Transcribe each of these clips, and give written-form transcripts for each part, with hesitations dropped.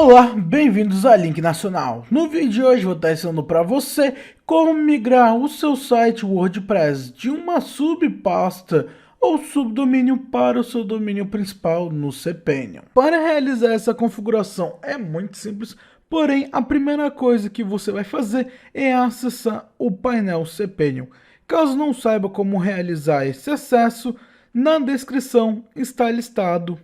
Olá, bem-vindos a Link Nacional. No vídeo de hoje vou estar ensinando para você como migrar o seu site WordPress de uma subpasta ou subdomínio para o seu domínio principal no cPanel. Para realizar essa configuração é muito simples, porém a primeira coisa que você vai fazer é acessar o painel cPanel. Caso não saiba como realizar esse acesso, na descrição está listado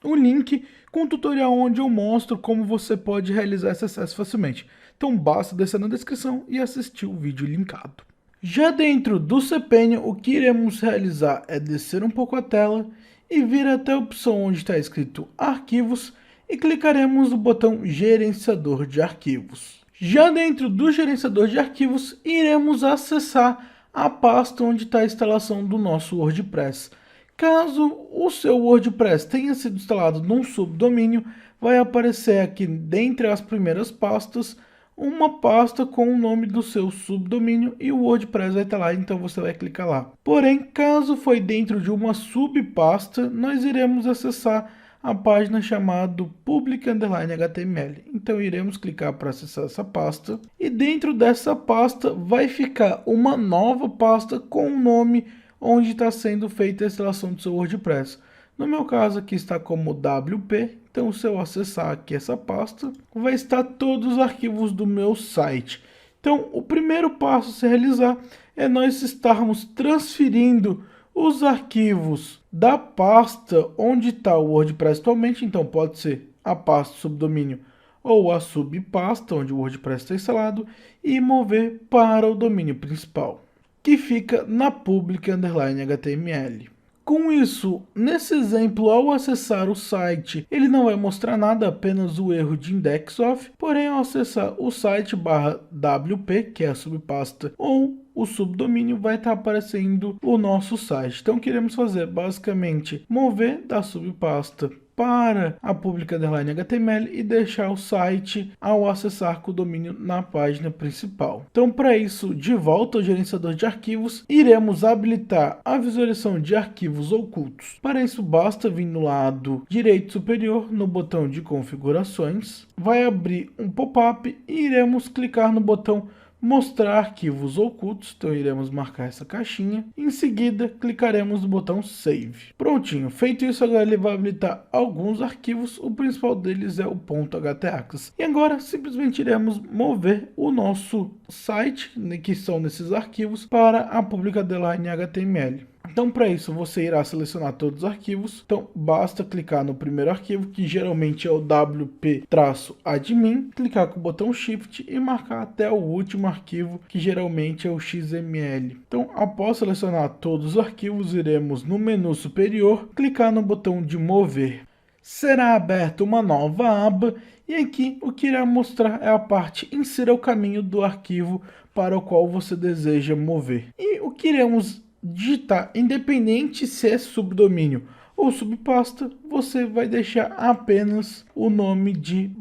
o link com um tutorial onde eu mostro como você pode realizar esse acesso facilmente. Então basta descer na descrição e assistir o vídeo linkado. Já dentro do cPanel, o que iremos realizar é descer um pouco a tela e vir até a opção onde está escrito Arquivos e clicaremos no botão Gerenciador de Arquivos. Já dentro do Gerenciador de Arquivos, iremos acessar a pasta onde está a instalação do nosso WordPress. Caso o seu WordPress tenha sido instalado num subdomínio, vai aparecer aqui dentre as primeiras pastas, uma pasta com o nome do seu subdomínio e o WordPress vai estar lá, então você vai clicar lá. Porém, caso foi dentro de uma subpasta, nós iremos acessar a página chamada public_html. Então iremos clicar para acessar essa pasta e dentro dessa pasta vai ficar uma nova pasta com o nome onde está sendo feita a instalação do seu WordPress. No meu caso aqui está como WP, então se eu acessar aqui essa pasta, vai estar todos os arquivos do meu site. Então o primeiro passo a se realizar é nós estarmos transferindo os arquivos da pasta onde está o WordPress atualmente, então pode ser a pasta subdomínio ou a subpasta onde o WordPress está instalado e mover para o domínio principal, que fica na public_html. Com isso, nesse exemplo, ao acessar o site, ele não vai mostrar nada, apenas o erro de index of, porém ao acessar o site /wp, que é a subpasta, ou o subdomínio, vai estar aparecendo o nosso site. Então, queremos fazer basicamente mover da subpasta para a public_html e deixar o site ao acessar com o domínio na página principal. Então, para isso, de volta ao gerenciador de arquivos, iremos habilitar a visualização de arquivos ocultos. Para isso, basta vir no lado direito superior, no botão de configurações, vai abrir um pop-up e iremos clicar no botão mostrar arquivos ocultos, então iremos marcar essa caixinha. Em seguida, clicaremos no botão Save. Prontinho, feito isso, agora ele vai habilitar alguns arquivos, o principal deles é o .htaccess. E agora, simplesmente iremos mover o nosso site, que são nesses arquivos, para a public_html. Então, para isso, você irá selecionar todos os arquivos. Então, basta clicar no primeiro arquivo, que geralmente é o wp-admin, clicar com o botão Shift e marcar até o último arquivo, que geralmente é o XML. Então, após selecionar todos os arquivos, iremos no menu superior, clicar no botão de mover. Será aberta uma nova aba e aqui o que irá mostrar é a parte insira o caminho do arquivo para o qual você deseja mover. E o que iremos digitar, independente se é subdomínio ou subpasta, você vai deixar apenas o nome de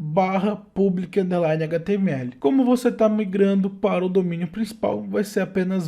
/public_html. Como você está migrando para o domínio principal, vai ser apenas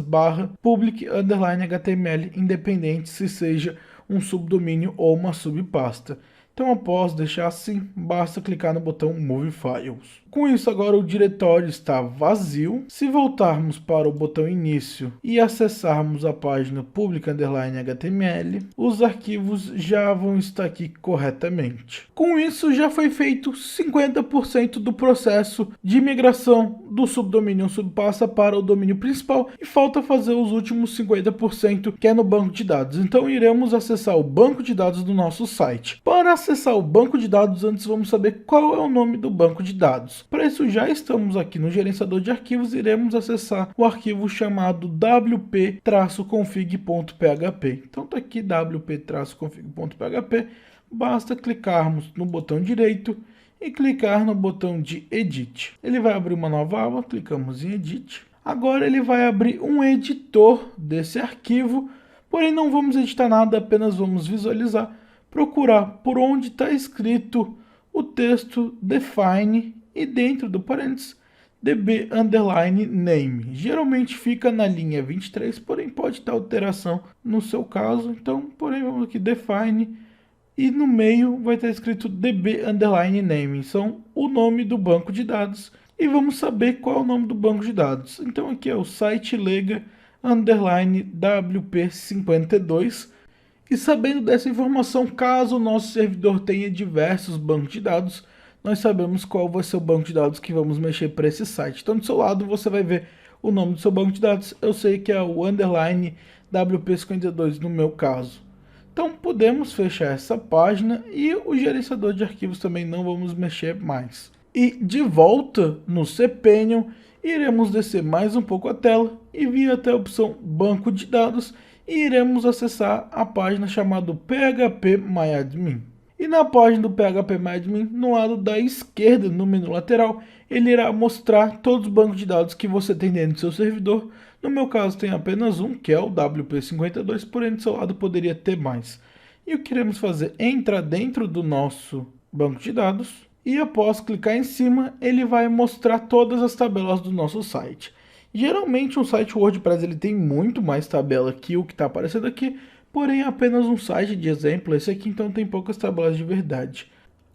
/public_html, independente se seja um subdomínio ou uma subpasta. Então, após deixar assim, basta clicar no botão Move Files. Com isso, agora o diretório está vazio. Se voltarmos para o botão Início e acessarmos a página public_html, os arquivos já vão estar aqui corretamente. Com isso, já foi feito 50% do processo de migração do subdomínio ou subpasta para o domínio principal e falta fazer os últimos 50%, que é no banco de dados. Então, iremos acessar o banco de dados do nosso site. Para acessar o banco de dados, antes vamos saber qual é o nome do banco de dados. Para isso, já estamos aqui no gerenciador de arquivos, iremos acessar o arquivo chamado wp-config.php. Então está aqui wp-config.php, basta clicarmos no botão direito e clicar no botão de Edit. Ele vai abrir uma nova aba, clicamos em Edit. Agora ele vai abrir um editor desse arquivo, porém não vamos editar nada, apenas vamos visualizar, procurar por onde está escrito o texto define e dentro do parênteses db_name. Geralmente fica na linha 23, porém pode ter alteração no seu caso. Então, porém, vamos aqui define e no meio vai estar escrito DB underline name, são o nome do banco de dados, e vamos saber qual é o nome do banco de dados. Então aqui é o site lega underline WP52, e sabendo dessa informação, caso o nosso servidor tenha diversos bancos de dados, nós sabemos qual vai ser o banco de dados que vamos mexer para esse site. Então do seu lado você vai ver o nome do seu banco de dados, eu sei que é o underline WP52 no meu caso. Então podemos fechar essa página e o gerenciador de arquivos também não vamos mexer mais. E de volta no cPanel, iremos descer mais um pouco a tela e vir até a opção banco de dados e iremos acessar a página chamada phpMyAdmin. E na página do phpMyAdmin, no lado da esquerda, no menu lateral, ele irá mostrar todos os bancos de dados que você tem dentro do seu servidor. No meu caso tem apenas um, que é o WP52, porém do seu lado poderia ter mais. E o que queremos fazer é entrar dentro do nosso banco de dados e após clicar em cima, ele vai mostrar todas as tabelas do nosso site. Geralmente um site WordPress ele tem muito mais tabela que o que está aparecendo aqui, porém é apenas um site de exemplo, esse aqui então tem poucas tabelas de verdade.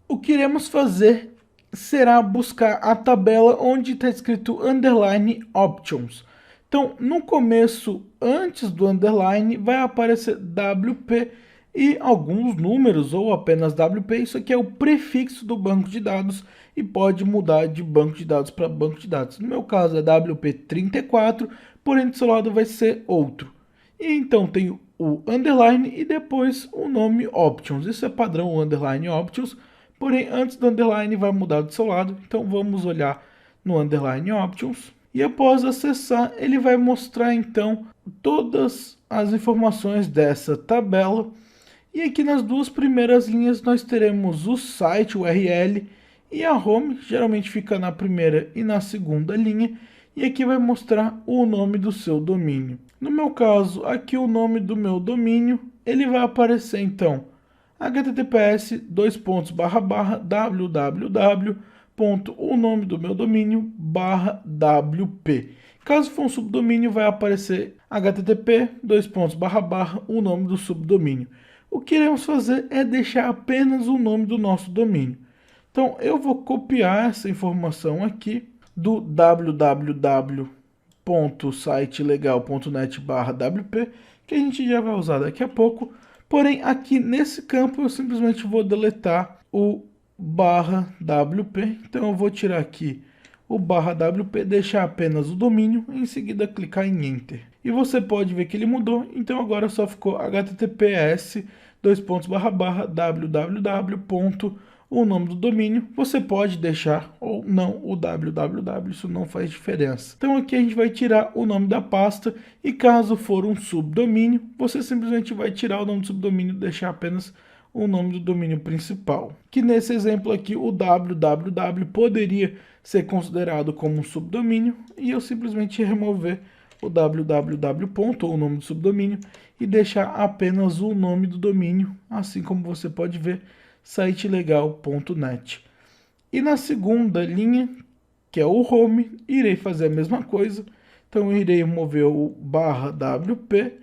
O que iremos fazer será buscar a tabela onde está escrito underline options. Então no começo, antes do underline, vai aparecer WP e alguns números ou apenas WP, isso aqui é o prefixo do banco de dados e pode mudar de banco de dados para banco de dados. No meu caso é WP34, porém do seu lado vai ser outro. E então tem o underline e depois o nome options. Isso é padrão, o underline options, porém antes do underline vai mudar do seu lado. Então vamos olhar no underline options e após acessar ele vai mostrar então todas as informações dessa tabela. E aqui nas duas primeiras linhas nós teremos o site URL e a home, geralmente fica na primeira e na segunda linha, e aqui vai mostrar o nome do seu domínio. No meu caso, aqui o nome do meu domínio, ele vai aparecer então https://www. O nome do meu domínio /wp. Caso for um subdomínio, vai aparecer http:// o nome do subdomínio. O que iremos fazer é deixar apenas o nome do nosso domínio. Então eu vou copiar essa informação aqui do www.sitelegal.net/wp, que a gente já vai usar daqui a pouco. Porém, aqui nesse campo eu simplesmente vou deletar o /wp. Então eu vou tirar aqui o /wp, deixar apenas o domínio e em seguida clicar em Enter. E você pode ver que ele mudou, então agora só ficou https://www. O nome do domínio, você pode deixar ou não o www, isso não faz diferença. Então aqui a gente vai tirar o nome da pasta e caso for um subdomínio, você simplesmente vai tirar o nome do subdomínio e deixar apenas o nome do domínio principal. Que nesse exemplo aqui o www poderia ser considerado como um subdomínio e eu simplesmente remover o www. O nome do subdomínio e deixar apenas o nome do domínio, assim como você pode ver, sitelegal.net. E na segunda linha, que é o home, irei fazer a mesma coisa. Então eu irei remover o /wp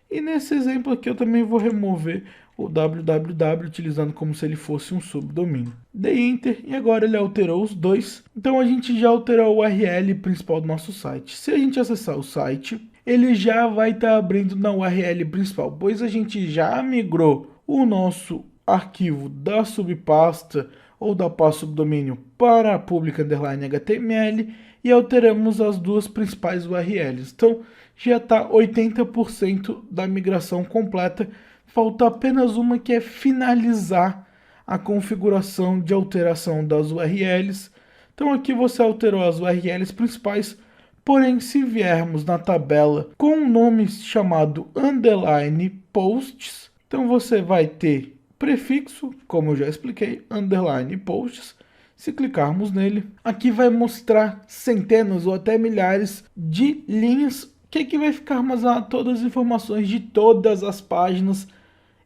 e nesse exemplo aqui eu também vou remover o www utilizando como se ele fosse um subdomínio. Dei Enter e agora ele alterou os dois. Então a gente já alterou o URL principal do nosso site. Se a gente acessar o site, ele já vai estar abrindo na URL principal, pois a gente já migrou o nosso arquivo da subpasta ou da pasta subdomínio para a public underline HTML e alteramos as duas principais URLs. Então já está 80% da migração completa. Falta apenas uma, que é finalizar a configuração de alteração das URLs. Então aqui você alterou as URLs principais, porém se viermos na tabela com um nome chamado underline posts, então você vai ter prefixo, como eu já expliquei, underline posts. Se clicarmos nele, aqui vai mostrar centenas ou até milhares de linhas, que aqui vai ficar armazenado todas as informações de todas as páginas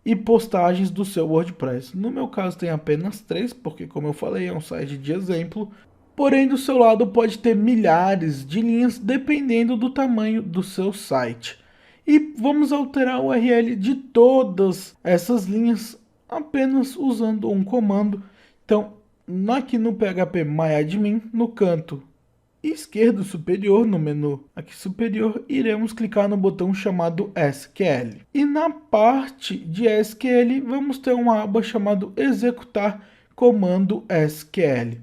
e postagens do seu WordPress. No meu caso tem apenas 3, porque como eu falei é um site de exemplo, porém do seu lado pode ter milhares de linhas dependendo do tamanho do seu site. E vamos alterar o URL de todas essas linhas apenas usando um comando. Então, aqui no phpMyAdmin, no canto esquerdo superior, no menu aqui superior, iremos clicar no botão chamado SQL. E na parte de SQL, vamos ter uma aba chamada Executar Comando SQL.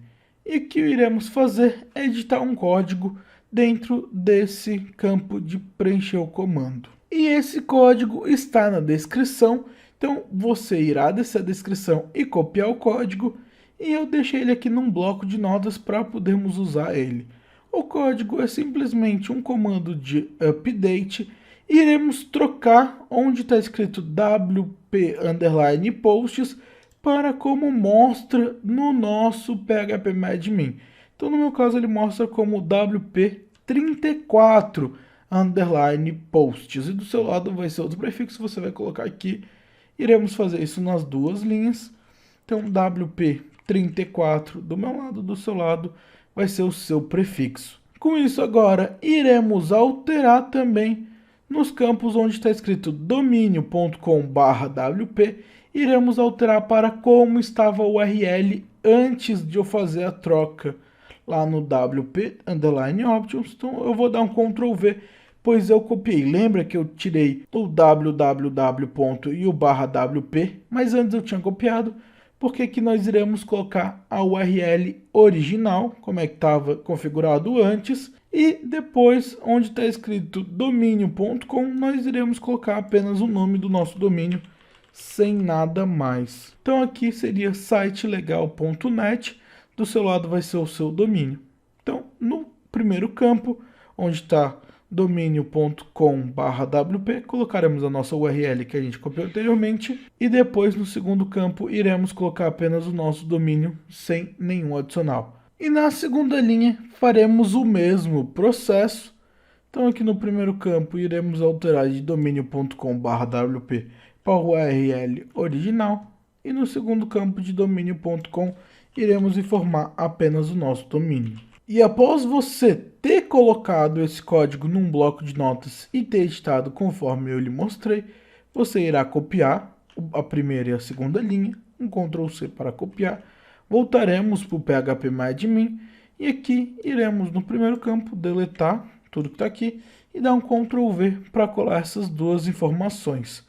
E o que iremos fazer é editar um código dentro desse campo de preencher o comando. E esse código está na descrição, então você irá descer a descrição e copiar o código, e eu deixei ele aqui num bloco de notas para podermos usar ele. O código é simplesmente um comando de update. Iremos trocar onde está escrito wp_posts para como mostra no nosso phpMyAdmin. Então no meu caso ele mostra como wp34_posts. E do seu lado vai ser outro prefixo, você vai colocar aqui. Iremos fazer isso nas duas linhas. Então wp34 do meu lado, do seu lado vai ser o seu prefixo. Com isso agora, iremos alterar também nos campos onde está escrito domínio.com/wp, iremos alterar para como estava o URL antes de eu fazer a troca lá no wp_options. Então eu vou dar um Ctrl V, pois eu copiei. Lembra que eu tirei o www. e o /wp, mas antes eu tinha copiado. Porque aqui nós iremos colocar a URL original, como é que estava configurado antes, e depois, onde está escrito domínio.com, nós iremos colocar apenas o nome do nosso domínio, sem nada mais. Então aqui seria sitelegal.net, do seu lado vai ser o seu domínio. Então, no primeiro campo, onde está domínio.com/wp, colocaremos a nossa URL que a gente copiou anteriormente, e depois no segundo campo iremos colocar apenas o nosso domínio sem nenhum adicional. E na segunda linha faremos o mesmo processo. Então aqui no primeiro campo iremos alterar de domínio.com/wp para o URL original, e no segundo campo de domínio.com iremos informar apenas o nosso domínio. E após você ter colocado esse código num bloco de notas e ter editado conforme eu lhe mostrei, você irá copiar a primeira e a segunda linha, um Ctrl C para copiar, voltaremos para o phpMyAdmin e aqui iremos no primeiro campo deletar tudo que está aqui e dar um Ctrl V para colar essas duas informações.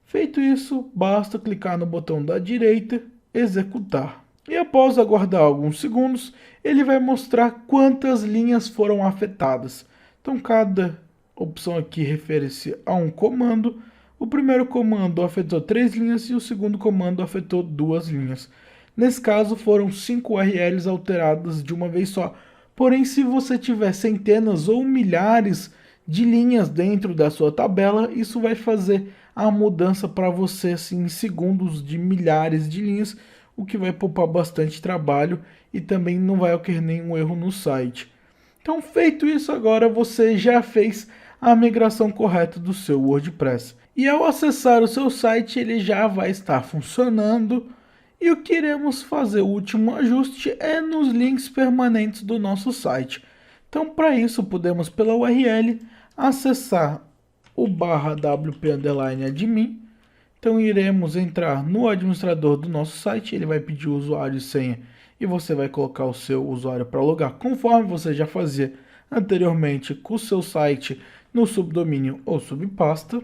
Feito isso, basta clicar no botão da direita, executar. E após aguardar alguns segundos, ele vai mostrar quantas linhas foram afetadas. Então cada opção aqui refere-se a um comando. O primeiro comando afetou 3 linhas e o segundo comando afetou 2 linhas. Nesse caso foram 5 URLs alteradas de uma vez só. Porém, se você tiver centenas ou milhares de linhas dentro da sua tabela, isso vai fazer a mudança para você assim, em segundos, de milhares de linhas, o que vai poupar bastante trabalho e também não vai ocorrer nenhum erro no site. Então, feito isso, agora você já fez a migração correta do seu WordPress. E ao acessar o seu site, ele já vai estar funcionando. E o que iremos fazer, o último ajuste, é nos links permanentes do nosso site. Então, para isso, podemos pela URL acessar o /wp_admin. Então iremos entrar no administrador do nosso site, ele vai pedir o usuário e senha e você vai colocar o seu usuário para logar, conforme você já fazia anteriormente com o seu site no subdomínio ou subpasta.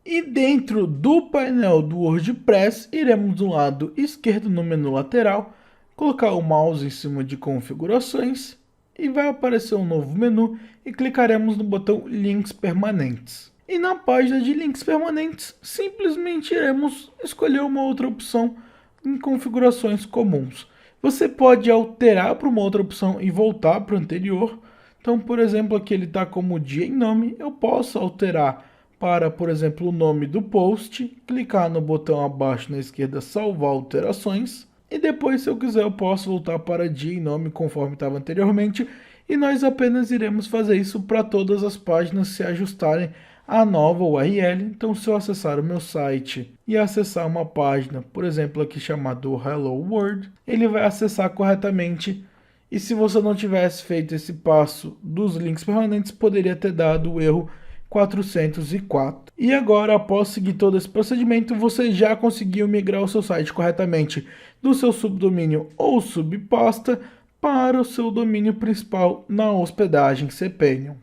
E dentro do painel do WordPress, iremos no lado esquerdo no menu lateral, colocar o mouse em cima de configurações e vai aparecer um novo menu e clicaremos no botão links permanentes. E na página de links permanentes, simplesmente iremos escolher uma outra opção em configurações comuns. Você pode alterar para uma outra opção e voltar para o anterior. Então, por exemplo, aqui ele está como dia em nome. Eu posso alterar para, por exemplo, o nome do post. Clicar no botão abaixo na esquerda, salvar alterações. E depois, se eu quiser, eu posso voltar para dia em nome conforme estava anteriormente. E nós apenas iremos fazer isso para todas as páginas se ajustarem a nova URL. Então, se eu acessar o meu site e acessar uma página, por exemplo, aqui chamado Hello World, ele vai acessar corretamente. E se você não tivesse feito esse passo dos links permanentes, poderia ter dado o erro 404. E agora, após seguir todo esse procedimento, você já conseguiu migrar o seu site corretamente do seu subdomínio ou subpasta para o seu domínio principal na hospedagem Cpenion.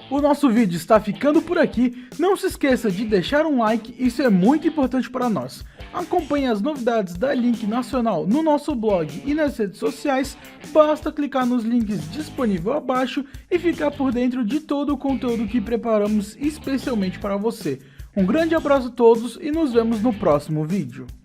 O nosso vídeo está ficando por aqui. Não se esqueça de deixar um like, isso é muito importante para nós. Acompanhe as novidades da Link Nacional no nosso blog e nas redes sociais. Basta clicar nos links disponíveis abaixo e ficar por dentro de todo o conteúdo que preparamos especialmente para você. Um grande abraço a todos e nos vemos no próximo vídeo.